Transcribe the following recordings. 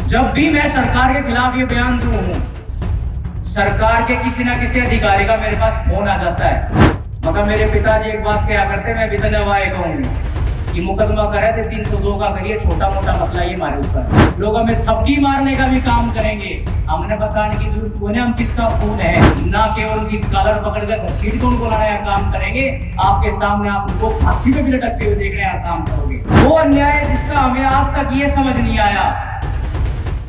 जब भी मैं सरकार के खिलाफ ये बयान दूं हूं, सरकार के किसी ना किसी अधिकारी का मेरे पास फोन आ जाता है। मगर मेरे पिताजी एक बात क्या करते, मैं बितनवाए कहूंगी कि मुकदमा करे तो 302 का करिए, छोटा मोटा मसला ये हमारे ऊपर। लोग हमें थपकी मारने का भी काम करेंगे, हमने बताने की जरूरत कोई नहीं हम किसका खून है। ना केवल उनकी कॉलर पकड़कर घसीट के उनको लाने का काम करेंगे, आपके सामने आप उनको फांसी पे भी लटकते हुए देखने का काम करोगे। वो अन्याय जिसका हमें आज तक ये समझ नहीं आया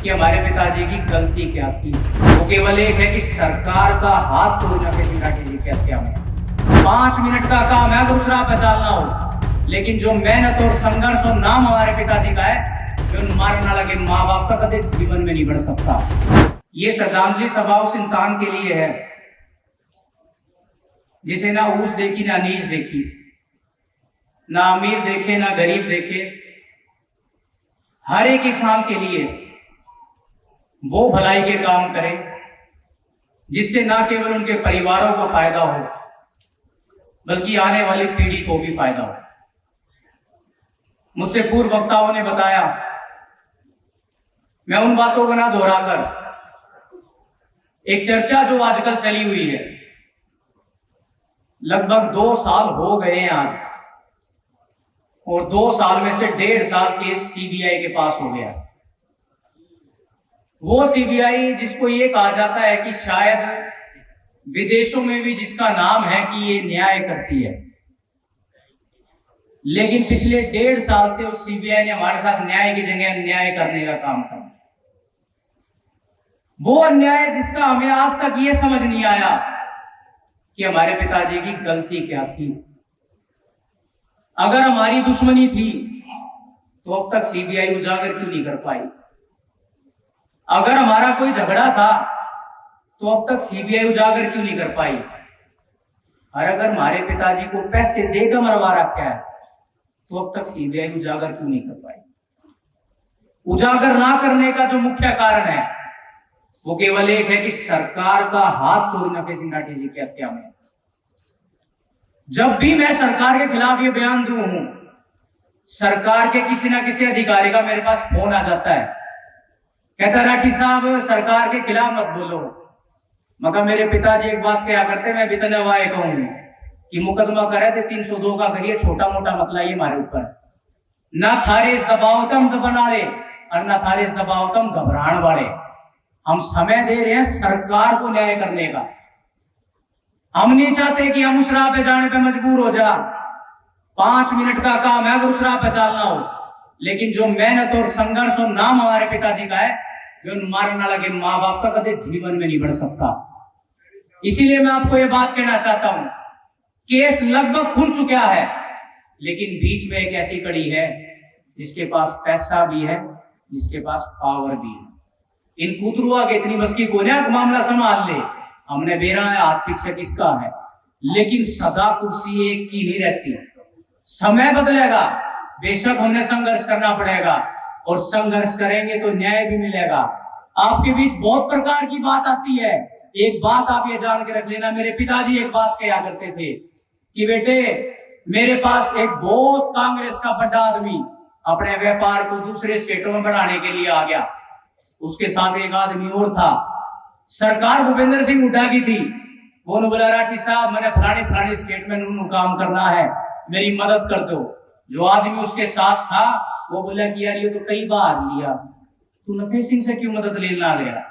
कि हमारे पिताजी की गलती क्या थी। वो केवल एक है कि सरकार का हाथ छोड़ना किसी राठी जी की हत्या में 5 मिनट का काम है, अगर उसरा पहचानना हो। लेकिन जो मेहनत और संघर्ष और नाम हमारे पिताजी का है, जो मारने लगे माँ बाप का कभी जीवन में नहीं बढ़ सकता। ये श्रद्धांजलि सभा उस इंसान के लिए है जिसे ना ऊंच देखी ना नीच देखी, ना अमीर देखे ना गरीब देखे। हर एक इंसान के लिए वो भलाई के काम करे जिससे ना केवल उनके परिवारों को फायदा हो, बल्कि आने वाली पीढ़ी को भी फायदा हो। मुझसे पूर्व वक्ताओं ने बताया, मैं उन बातों को ना दोहराकर एक चर्चा जो आजकल चली हुई है, लगभग 2 साल हो गए हैं आज, और 2 साल में से 1.5 साल केस सीबीआई के पास हो गया। वो सीबीआई जिसको ये कहा जाता है कि शायद विदेशों में भी जिसका नाम है कि ये न्याय करती है, लेकिन पिछले 1.5 साल से उस सीबीआई ने हमारे साथ न्याय की जगह अन्याय करने का काम किया। वो अन्याय जिसका हमें आज तक ये समझ नहीं आया कि हमारे पिताजी की गलती क्या थी। अगर हमारी दुश्मनी थी तो अब तक सीबीआई उजागर क्यों नहीं कर पाई। अगर हमारा कोई झगड़ा था तो अब तक सीबीआई उजागर क्यों नहीं कर पाई। और अगर हमारे पिताजी को पैसे देकर मरवा रखा है तो अब तक सीबीआई उजागर क्यों नहीं कर पाई। उजागर ना करने का जो मुख्य कारण है वो केवल एक है कि सरकार का हाथ छोड़ना नफे सिंह राठी जी की हत्या में। जब भी मैं सरकार के खिलाफ ये बयान दूं हूं, सरकार के किसी ना किसी अधिकारी का मेरे पास फोन आ जाता है, कहता राठी साहब सरकार के खिलाफ मत बोलो। मगर मेरे पिताजी एक बात क्या करते, मैं बितनवाए कहूंगी कि मुकदमा करे तो 302 का करिए, छोटा मोटा मसला ये हमारे ऊपर। ना थारे इस दबाव तम दबनाड़े और ना थारे इस दबाव तम घबराण वाले। हम समय दे रहे हैं सरकार को न्याय करने का। हम नहीं चाहते कि हम उस राह पे जाने पे मजबूर हो जा। 5 मिनट का काम है, अगर उस राह पे चलना हो। लेकिन जो मेहनत और संघर्ष और नाम हमारे पिताजी का है, जो मारने लगे माँ बाप का कभी जीवन में नहीं बढ़ सकता। इसीलिए मैं आपको ये बात कहना चाहता हूं, केस लगभग खुल चुका है, लेकिन बीच में एक ऐसी कड़ी है जिसके पास पैसा भी है, जिसके पास पावर भी है। इन कुतरुआ के इतनी बस की कोई ना मामला संभाल ले, हमने बेरा है हाथ पीछे किसका है। लेकिन सदा कुर्सी एक की नहीं रहती, समय बदलेगा, बेशक हमने संघर्ष करना पड़ेगा, और संघर्ष करेंगे तो न्याय भी मिलेगा। आपके बीच बहुत प्रकार की बात आती है। एक बात आप ये जान के रख लेना, मेरे पिताजी एक बात कहा करते थे कि बेटे मेरे पास एक बहुत कांग्रेस का बड़ा आदमी अपने व्यापार को दूसरे स्टेटों में बढ़ाने के लिए आ गया। उसके साथ एक आदमी और था, सरकार भूपेंद्र सिंह हुड्डा की थी। वो ने बोला राठी साहब मैंने फलाने स्टेट में नूनू काम करना है, मेरी मदद कर दो। जो आदमी उसके साथ था वो बोला कि यार ये तो कई बार लिया, तू नफे सिंह से क्यों मदद लेना गया।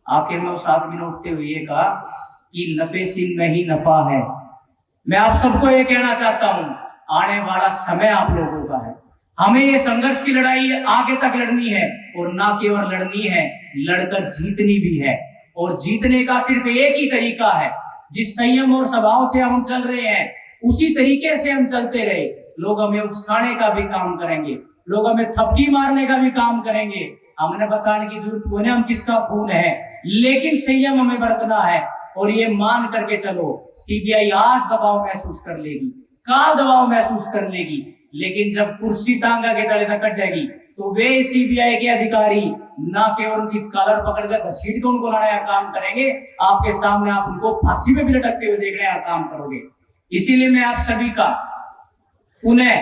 आखिर में उस आदमी ने उठते हुए कहा कि नफे सिंह में ही नफा है। मैं आप सबको ये कहना चाहता हूं, आने वाला समय आप लोगों का है। हमें ये संघर्ष की लड़ाई आगे तक लड़नी है, और ना केवल लड़नी है, लड़कर जीतनी भी है। और जीतने का सिर्फ एक ही तरीका है, जिस संयम और स्वभाव से हम चल रहे हैं उसी तरीके से हम चलते रहे। लोग हमें उकसाने का भी काम करेंगे, लोग हमें थपकी मारने का भी काम करेंगे, हमने बताने की जरूरत कोई नहीं हम किसका खून है। लेकिन संयम हमें बरतना है, और ये मान करके चलो सीबीआई आज दबाव महसूस कर लेगी, काल दबाव महसूस कर लेगी, लेकिन जब कुर्सी टांगा के तले तक कटेगी तो वे सीबीआई के अधिकारी ना केवल उनकी कॉलर पकड़कर घसीट के उनको लाने का काम करेंगे, आपके सामने आप उनको फांसी पे भी लटकते हुए देखने का काम करोगे। इसीलिए मैं आप सभी का पुनः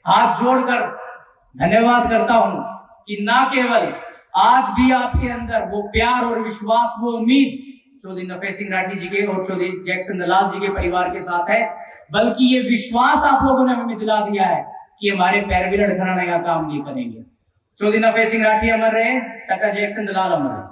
हाथ जोड़कर धन्यवाद करता हूं कि ना केवल आज भी आपके अंदर वो प्यार और विश्वास, वो उम्मीद चौधरी नफे सिंह राठी जी के और चौधरी जैक्सन दलाल जी के परिवार के साथ है, बल्कि ये विश्वास आप लोगों ने हमें दिला दिया है कि हमारे पैर भी लड़खड़ाने का काम नहीं करेंगे। चौधरी नफे सिंह राठी अमर रहे, चाचा जैक्सन दलाल अमर रहे।